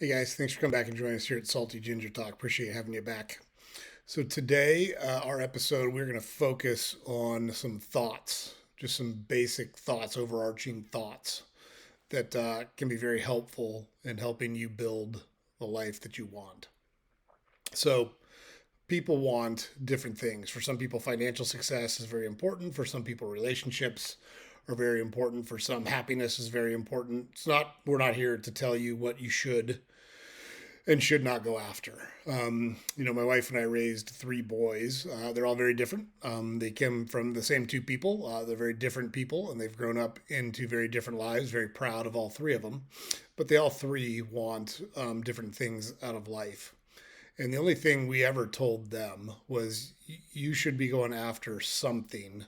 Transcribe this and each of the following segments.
Hey guys, thanks for coming back and joining us here at Salty Ginger Talk. Appreciate having you back. So today, our episode, we're going to focus on some thoughts, just some basic thoughts, overarching thoughts that can be very helpful in helping you build the life that you want. So people want different things. For some people, financial success is very important. For some people, relationships are very important. For some, happiness is very important. We're not here to tell you what you should and should not go after. My wife and I raised three boys. They're all very different. They came from the same two people. They're very different people, and they've grown up into very different lives. Very proud of all three of them, but they all three want different things out of life. And the only thing we ever told them was, you should be going after something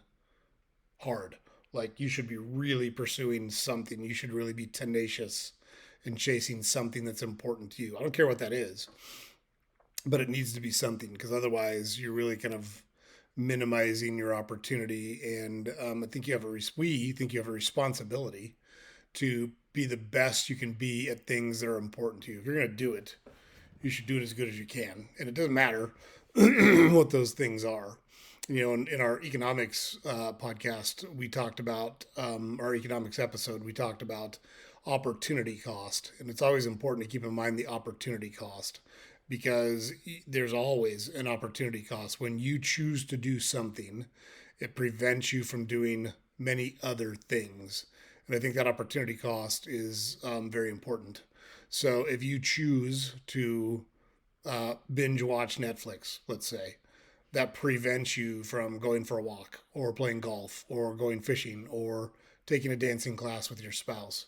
hard. Like, you should be really pursuing something. You should really be tenacious and chasing something that's important to you. I don't care what that is, but it needs to be something, because otherwise you're really kind of minimizing your opportunity. And I think we think you have a responsibility to be the best you can be at things that are important to you. If you're going to do it, you should do it as good as you can. And it doesn't matter what those things are. In our economics podcast, we talked about our economics episode, we talked about opportunity cost. And it's always important to keep in mind the opportunity cost, because there's always an opportunity cost. When you choose to do something, it prevents you from doing many other things. And I think that opportunity cost is very important. So if you choose to binge watch Netflix, let's say, that prevents you from going for a walk or playing golf or going fishing or taking a dancing class with your spouse.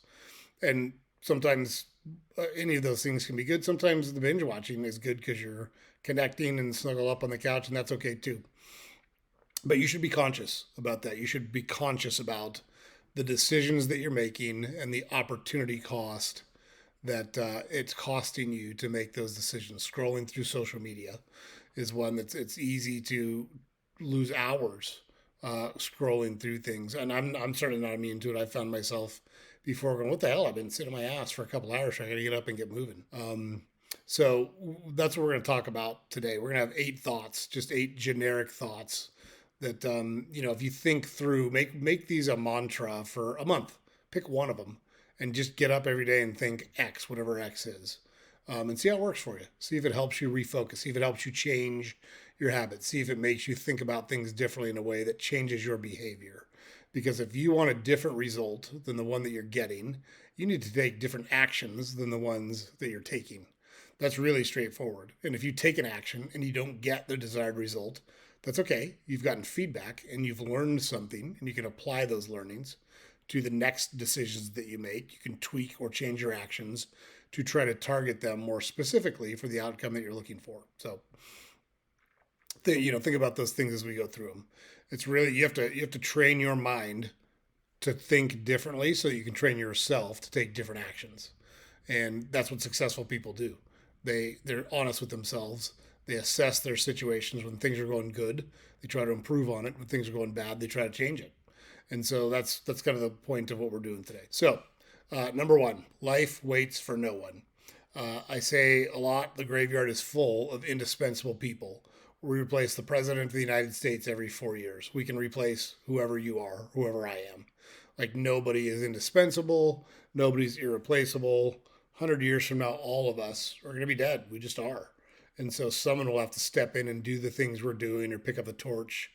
And sometimes any of those things can be good. Sometimes the binge watching is good because you're connecting and snuggle up on the couch, and that's okay too. But you should be conscious about that. You should be conscious about the decisions that you're making and the opportunity cost that it's costing you to make those decisions. Scrolling through social media is one that's it's easy to lose hours scrolling through things, and I'm certainly not immune to it. I found myself before going, "What the hell? I've been sitting on my ass for a couple hours. So I got to get up and get moving." So that's what we're going to talk about today. We're going to have 8 thoughts, just 8 generic thoughts that if you think through, make these a mantra for a month. Pick one of them and just get up every day and think X, whatever X is, and see how it works for you. See if it helps you refocus. See if it helps you change your habits. See if it makes you think about things differently in a way that changes your behavior. Because if you want a different result than the one that you're getting, you need to take different actions than the ones that you're taking. That's really straightforward. And if you take an action and you don't get the desired result, that's okay. You've gotten feedback and you've learned something, and you can apply those learnings to the next decisions that you make. You can tweak or change your actions to try to target them more specifically for the outcome that you're looking for. So, think about those things as we go through them. It's really you have to train your mind to think differently so you can train yourself to take different actions. And that's what successful people do. They're honest with themselves. They assess their situations. When things are going good, they try to improve on it. When things are going bad, they try to change it. And so that's kind of the point of what we're doing today. So, number one, life waits for no one. I say a lot, the graveyard is full of indispensable people. We replace the president of the United States every 4 years. We can replace whoever you are, whoever I am. Like, nobody is indispensable. Nobody's irreplaceable. 100 years from now, all of us are going to be dead. We just are. And so someone will have to step in and do the things we're doing, or pick up the torch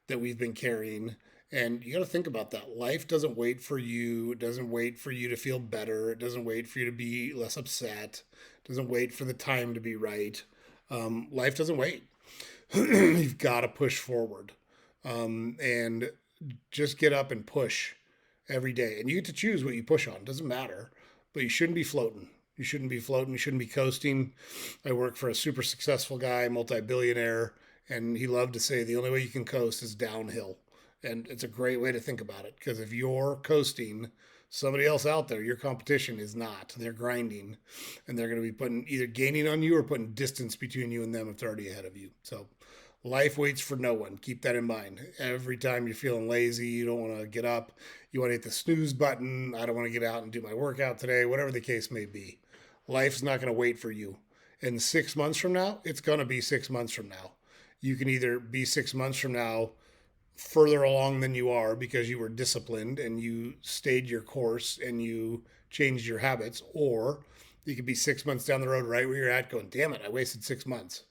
that we've been carrying. And you got to think about that. Life doesn't wait for you. It doesn't wait for you to feel better. It doesn't wait for you to be less upset. It doesn't wait for the time to be right. Life doesn't wait. You've got to push forward, and just get up and push every day. And you get to choose what you push on. It doesn't matter, but you shouldn't be floating. You shouldn't be floating. You shouldn't be coasting. I work for a super successful guy, multi-billionaire, and he loved to say the only way you can coast is downhill. And it's a great way to think about it, because if you're coasting, somebody else out there, your competition, is not. They're grinding, and they're going to be putting either gaining on you or putting distance between you and them if they're already ahead of you. So life waits for no one. Keep that in mind. Every time you're feeling lazy, you don't want to get up, you want to hit the snooze button. I don't want to get out and do my workout today, whatever the case may be. Life's not going to wait for you. And 6 months from now, it's going to be 6 months from now. You can either be 6 months from now further along than you are because you were disciplined and you stayed your course and you changed your habits, or you could be 6 months down the road right where you're at going, damn it, I wasted 6 months.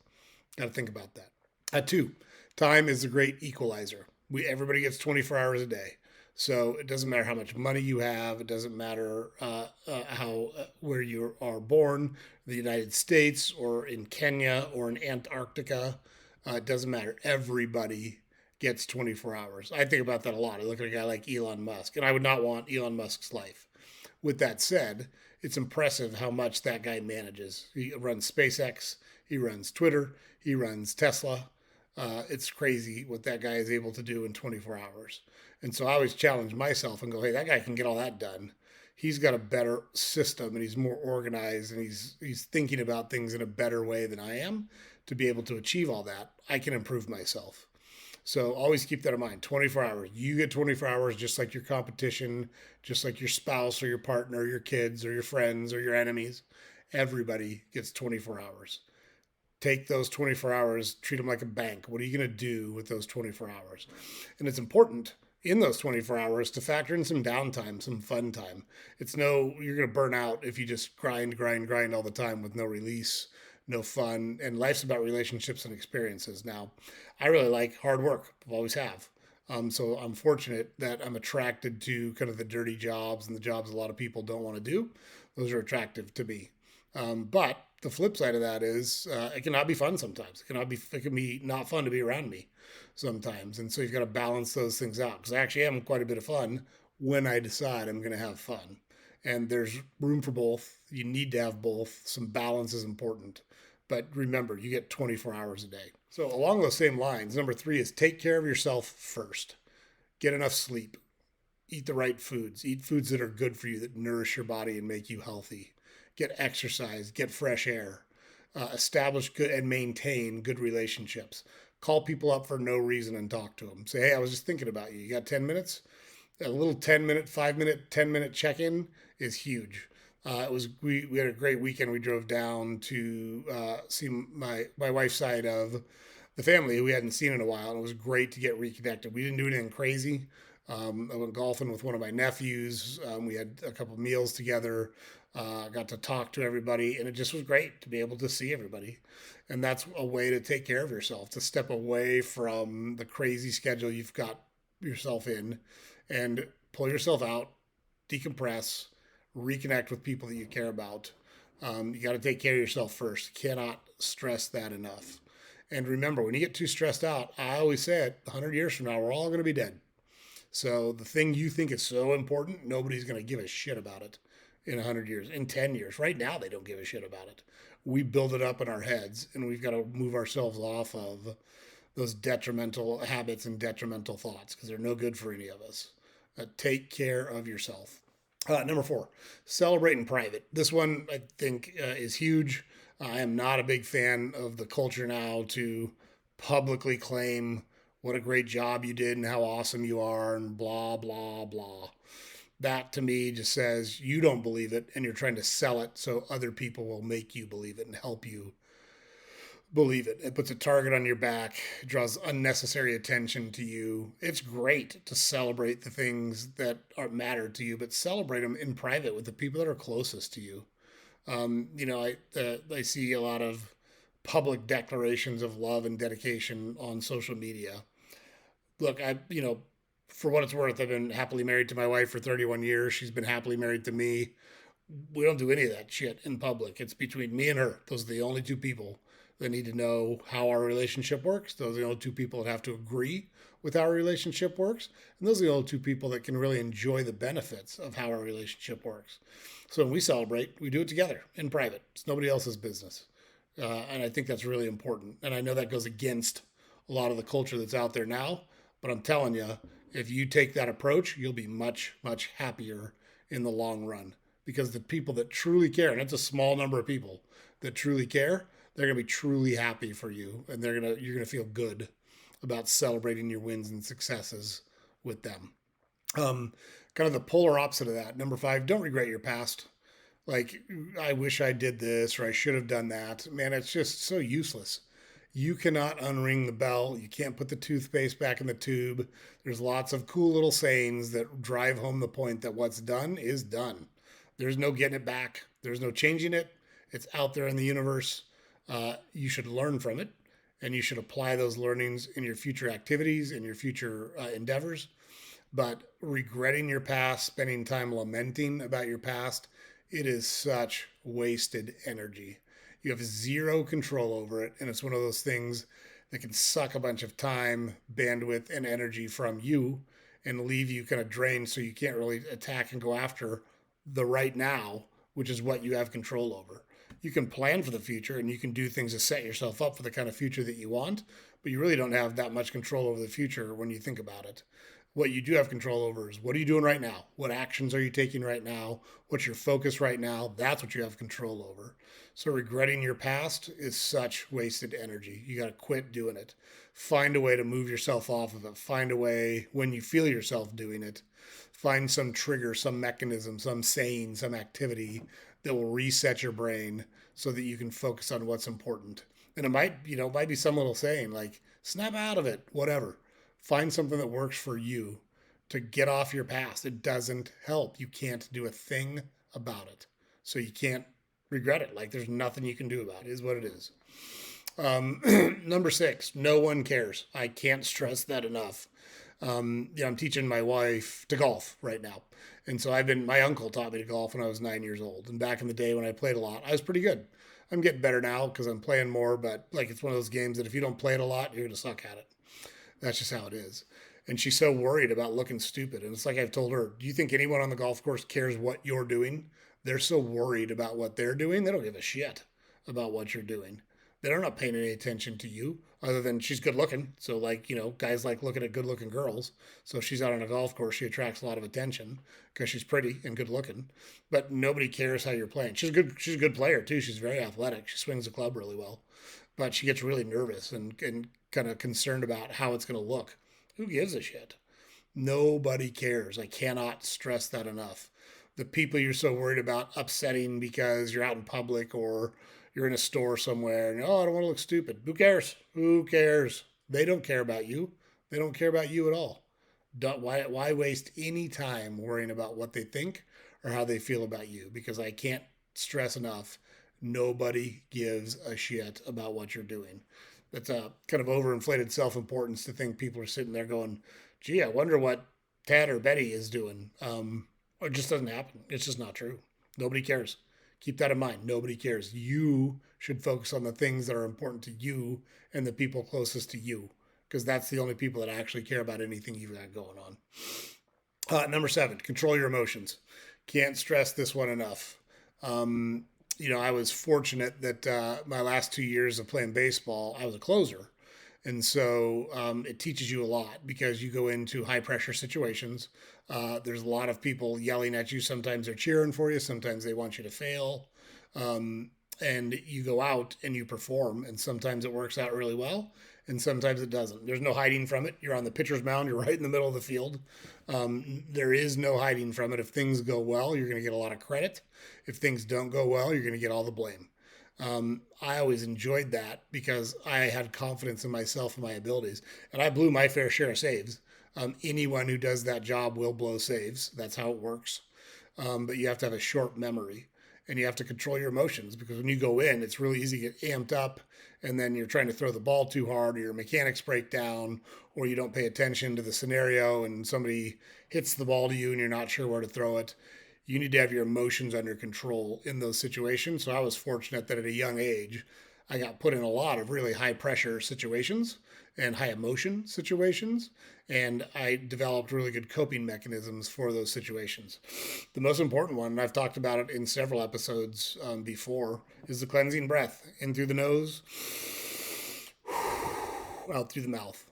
Got to think about that. Two, time is the great equalizer. Everybody gets 24 hours a day. So it doesn't matter how much money you have. It doesn't matter how where you are born, the United States or in Kenya or in Antarctica. It doesn't matter. Everybody gets 24 hours. I think about that a lot. I look at a guy like Elon Musk, and I would not want Elon Musk's life. With that said, it's impressive how much that guy manages. He runs SpaceX, he runs Twitter, he runs Tesla. It's crazy what that guy is able to do in 24 hours. And so I always challenge myself and go, hey, that guy can get all that done. He's got a better system and he's more organized and he's thinking about things in a better way than I am to be able to achieve all that. I can improve myself. So always keep that in mind. 24 hours. You get 24 hours just like your competition, just like your spouse or your partner, or your kids or your friends or your enemies. Everybody gets 24 hours. Take those 24 hours, treat them like a bank. What are you going to do with those 24 hours? And it's important in those 24 hours to factor in some downtime, some fun time. You're going to burn out if you just grind all the time with no release, no fun. And life's about relationships and experiences. Now, I really like hard work. I always have. So I'm fortunate that I'm attracted to kind of the dirty jobs and the jobs a lot of people don't want to do. Those are attractive to me. But the flip side of that is it cannot be fun sometimes. It can be not fun to be around me sometimes, and so you've got to balance those things out. Because I actually am quite a bit of fun when I decide I'm going to have fun, and there's room for both. You need to have both. Some balance is important, but remember, you get 24 hours a day. So along those same lines, number 3 is take care of yourself first. Get enough sleep. Eat the right foods. Eat foods that are good for you, that nourish your body and make you healthy. Get exercise, get fresh air, establish good and maintain good relationships. Call people up for no reason and talk to them. Say, hey, I was just thinking about you. You got 10 minutes? A little 10-minute, 5-minute, 10-minute check-in is huge. We had a great weekend. We drove down to see my wife's side of the family who we hadn't seen in a while, and it was great to get reconnected. We didn't do anything crazy. I went golfing with one of my nephews. We had a couple meals together. Got to talk to everybody, and it just was great to be able to see everybody. And that's a way to take care of yourself, to step away from the crazy schedule you've got yourself in and pull yourself out, decompress, reconnect with people that you care about. You got to take care of yourself first. Cannot stress that enough. And remember, when you get too stressed out, I always say it, 100 years from now, we're all going to be dead. So the thing you think is so important, nobody's going to give a shit about it in 100 years, in 10 years. Right now, they don't give a shit about it. We build it up in our heads, and we've got to move ourselves off of those detrimental habits and detrimental thoughts because they're no good for any of us. Take care of yourself. Number 4, celebrate in private. This one, I think, is huge. I am not a big fan of the culture now to publicly claim what a great job you did and how awesome you are and blah, blah, blah. That to me just says you don't believe it and you're trying to sell it so other people will make you believe it and help you believe it. It puts a target on your back, draws unnecessary attention to you. It's great to celebrate the things that matter to you, but celebrate them in private with the people that are closest to you. I see a lot of public declarations of love and dedication on social media. Look, for what it's worth, I've been happily married to my wife for 31 years. She's been happily married to me. We don't do any of that shit in public. It's between me and her. Those are the only two people that need to know how our relationship works. Those are the only two people that have to agree with how our relationship works. And those are the only two people that can really enjoy the benefits of how our relationship works. So when we celebrate, we do it together in private. It's nobody else's business. And I think that's really important. And I know that goes against a lot of the culture that's out there now. But I'm telling you, if you take that approach, you'll be much, much happier in the long run. Because the people that truly care, and it's a small number of people that truly care, they're going to be truly happy for you. And you're going to feel good about celebrating your wins and successes with them. Kind of the polar opposite of that. Number 5, don't regret your past. Like, I wish I did this or I should have done that. Man, it's just so useless. You cannot unring the bell. You can't put the toothpaste back in the tube. There's lots of cool little sayings that drive home the point that what's done is done. There's no getting it back, there's no changing it. It's out there in the universe. You should learn from it, and you should apply those learnings in your future activities, in your future endeavors. But regretting your past, spending time lamenting about your past, it is such wasted energy. You have zero control over it. And it's one of those things that can suck a bunch of time, bandwidth, and energy from you and leave you kind of drained so you can't really attack and go after the right now, which is what you have control over. You can plan for the future and you can do things to set yourself up for the kind of future that you want, but you really don't have that much control over the future when you think about it. What you do have control over is what are you doing right now? What actions are you taking right now? What's your focus right now? That's what you have control over. So regretting your past is such wasted energy. You got to quit doing it. Find a way to move yourself off of it. Find a way when you feel yourself doing it. Find some trigger, some mechanism, some saying, some activity that will reset your brain so that you can focus on what's important. And it might, it might be some little saying like snap out of it, whatever. Find something that works for you to get off your past. It doesn't help. You can't do a thing about it. So you can't regret it. Like there's nothing you can do about it, is what it is. Number 6, no one cares. I can't stress that enough. I'm teaching my wife to golf right now. And so my uncle taught me to golf when I was 9 years old. And back in the day when I played a lot, I was pretty good. I'm getting better now because I'm playing more, but like it's one of those games that if you don't play it a lot, you're going to suck at it. That's just how it is. And she's so worried about looking stupid. And it's like I've told her, do you think anyone on the golf course cares what you're doing? They're so worried about what they're doing, they don't give a shit about what you're doing. They're not paying any attention to you other than she's good looking. So, like, guys like looking at good looking girls. So, if she's out on a golf course, she attracts a lot of attention because she's pretty and good looking. But nobody cares how you're playing. She's a good player, too. She's very athletic. She swings the club really well. But she gets really nervous and kind of concerned about how it's going to look. Who gives a shit? Nobody cares. I cannot stress that enough. The people you're so worried about upsetting because you're out in public or you're in a store somewhere and, oh, I don't want to look stupid. Who cares? Who cares? They don't care about you. They don't care about you at all. Why waste any time worrying about what they think or how they feel about you? Because I can't stress enough. Nobody gives a shit about what you're doing. That's a kind of overinflated self-importance to think people are sitting there going, gee, I wonder what Tad or Betty is doing. It just doesn't happen. It's just not true. Nobody cares. Keep that in mind. Nobody cares. You should focus on the things that are important to you and the people closest to you, because that's the only people that actually care about anything you've got going on. Number 7, control your emotions. Can't stress this one enough. I was fortunate that my last 2 years of playing baseball, I was a closer. And so it teaches you a lot because you go into high pressure situations. There's a lot of people yelling at you. Sometimes they're cheering for you. Sometimes they want you to fail. And you go out and you perform. And sometimes it works out really well. And sometimes it doesn't. There's no hiding from it. You're on the pitcher's mound. You're right in the middle of the field. There is no hiding from it. If things go well, you're going to get a lot of credit. If things don't go well, you're going to get all the blame. I always enjoyed that because I had confidence in myself and my abilities, and I blew my fair share of saves. Anyone who does that job will blow saves. That's how it works. But you have to have a short memory and you have to control your emotions because when you go in, it's really easy to get amped up and then you're trying to throw the ball too hard or your mechanics break down or you don't pay attention to the scenario and somebody hits the ball to you and you're not sure where to throw it. You need to have your emotions under control in those situations. So I was fortunate that at a young age, I got put in a lot of really high pressure situations and high emotion situations. And I developed really good coping mechanisms for those situations. The most important one, and I've talked about it in several episodes before, is the cleansing breath in through the nose, out through the mouth.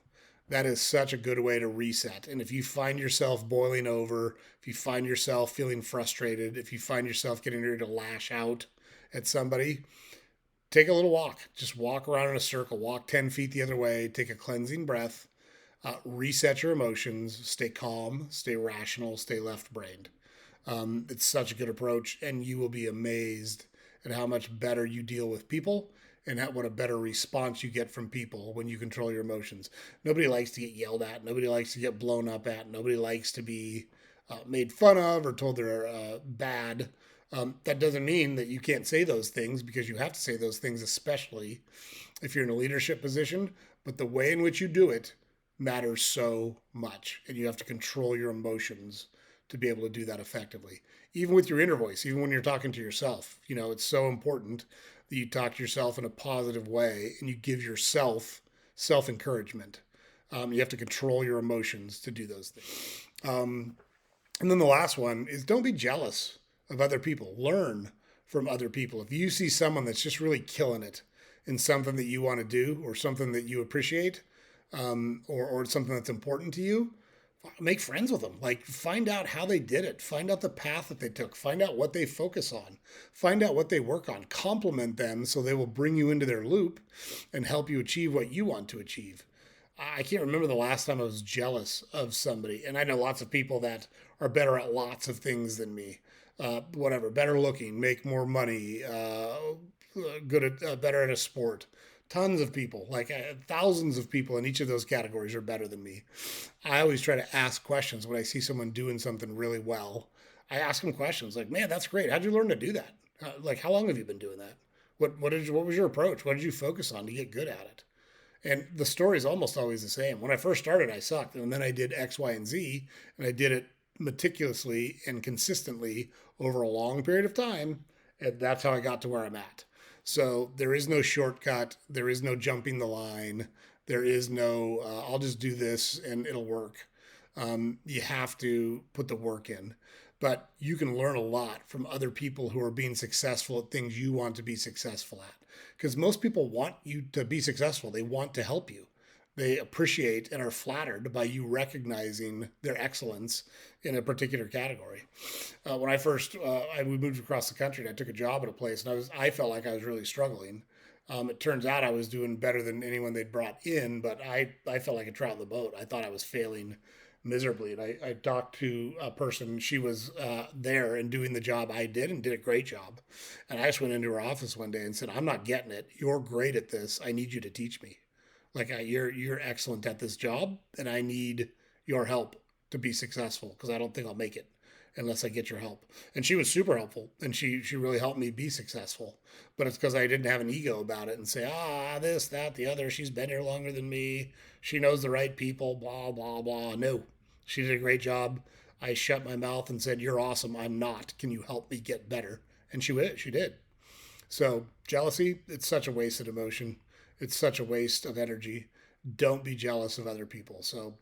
That is such a good way to reset. And if you find yourself boiling over, if you find yourself feeling frustrated, if you find yourself getting ready to lash out at somebody, take a little walk. Just walk around in a circle, walk 10 feet the other way, take a cleansing breath, reset your emotions, stay calm, stay rational, stay left-brained. It's such a good approach, and you will be amazed at how much better you deal with people and what a better response you get from people when you control your emotions. Nobody likes to get yelled at. Nobody likes to get blown up at. Nobody likes to be made fun of or told they're bad. That doesn't mean that you can't say those things, because you have to say those things, especially if you're in a leadership position. But the way in which you do it matters so much, and you have to control your emotions to be able to do that effectively. Even with your inner voice, even when you're talking to yourself, it's so important that you talk to yourself in a positive way and you give yourself self encouragement. You have to control your emotions to do those things. And then the last one is, don't be jealous of other people. Learn from other people. If you see someone that's just really killing it in something that you want to do, or something that you appreciate, or something that's important to you, make friends with them. Like, find out how they did it. Find out the path that they took. Find out what they focus on. Find out what they work on. Compliment them so they will bring you into their loop and help you achieve what you want to achieve. I can't remember the last time I was jealous of somebody. And I know lots of people that are better at lots of things than me. Whatever, better looking, make more money, better at a sport. Tons of people, like thousands of people in each of those categories, are better than me. I always try to ask questions when I see someone doing something really well. I ask them questions like, "Man, that's great. How'd you learn to do that? Like, how long have you been doing that? What was your approach? What did you focus on to get good at it?" And the story is almost always the same. When I first started, I sucked, and then I did X, Y, and Z, and I did it meticulously and consistently over a long period of time, and that's how I got to where I'm at. So there is no shortcut. There is no jumping the line. There is no, I'll just do this and it'll work. You have to put the work in. But you can learn a lot from other people who are being successful at things you want to be successful at. Because most people want you to be successful, they want to help you. They appreciate and are flattered by you recognizing their excellence in a particular category. When I first we moved across the country, and I took a job at a place, and I felt like I was really struggling. It turns out I was doing better than anyone they'd brought in, but I felt like a trout in the boat. I thought I was failing miserably. And I talked to a person. She was there and doing the job I did, and did a great job. And I just went into her office one day and said, "I'm not getting it. You're great at this. I need you to teach me. Like, you're excellent at this job, and I need your help to be successful, because I don't think I'll make it unless I get your help." And she was super helpful, and she really helped me be successful. But it's because I didn't have an ego about it and say, this, that, the other. She's been here longer than me. She knows the right people. Blah blah blah. No, she did a great job. I shut my mouth and said, "You're awesome. I'm not. Can you help me get better?" And she did. So jealousy, it's such a wasted emotion. It's such a waste of energy. Don't be jealous of other people. So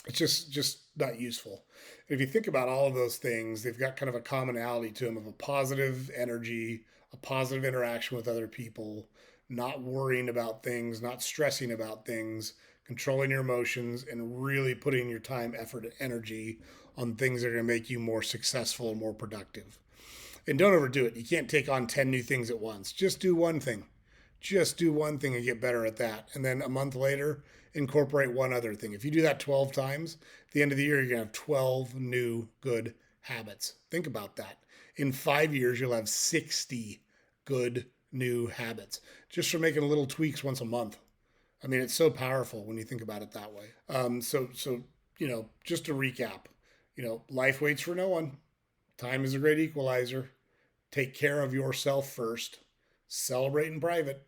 it's just not useful. If you think about all of those things, they've got kind of a commonality to them of a positive energy, a positive interaction with other people, not worrying about things, not stressing about things, controlling your emotions, and really putting your time, effort, and energy on things that are going to make you more successful and more productive. And don't overdo it. You can't take on 10 new things at once. Just do one thing. Just do one thing and get better at that. And then a month later, incorporate one other thing. If you do that 12 times, at the end of the year, you're going to have 12 new good habits. Think about that. In 5 years, you'll have 60 good new habits just for making little tweaks once a month. I mean, it's so powerful when you think about it that way. So just to recap, life waits for no one. Time is a great equalizer. Take care of yourself first. Celebrate in private.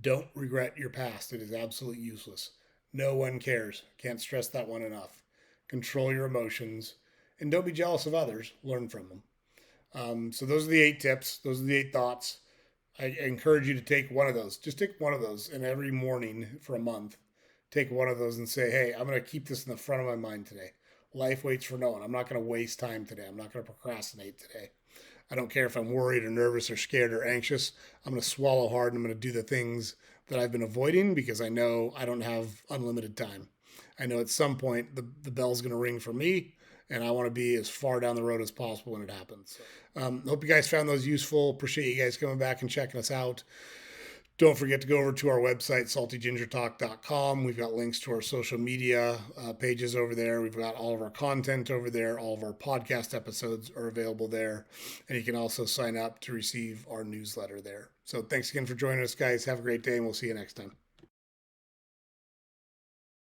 Don't regret your past. It is absolutely useless. No one cares. Can't stress that one enough. Control your emotions. And don't be jealous of others. Learn from them. So those are the 8 tips. Those are the 8 thoughts. I encourage you to take one of those. Just take one of those, and every morning for a month, take one of those and say, "Hey, I'm going to keep this in the front of my mind today. Life waits for no one. I'm not going to waste time today. I'm not going to procrastinate today. I don't care if I'm worried or nervous or scared or anxious. I'm going to swallow hard, and I'm going to do the things that I've been avoiding, because I know I don't have unlimited time. I know at some point the bell's going to ring for me, and I want to be as far down the road as possible when it happens." Hope you guys found those useful. Appreciate you guys coming back and checking us out. Don't forget to go over to our website, saltygingertalk.com. We've got links to our social media pages over there. We've got all of our content over there. All of our podcast episodes are available there. And you can also sign up to receive our newsletter there. So thanks again for joining us, guys. Have a great day, and we'll see you next time.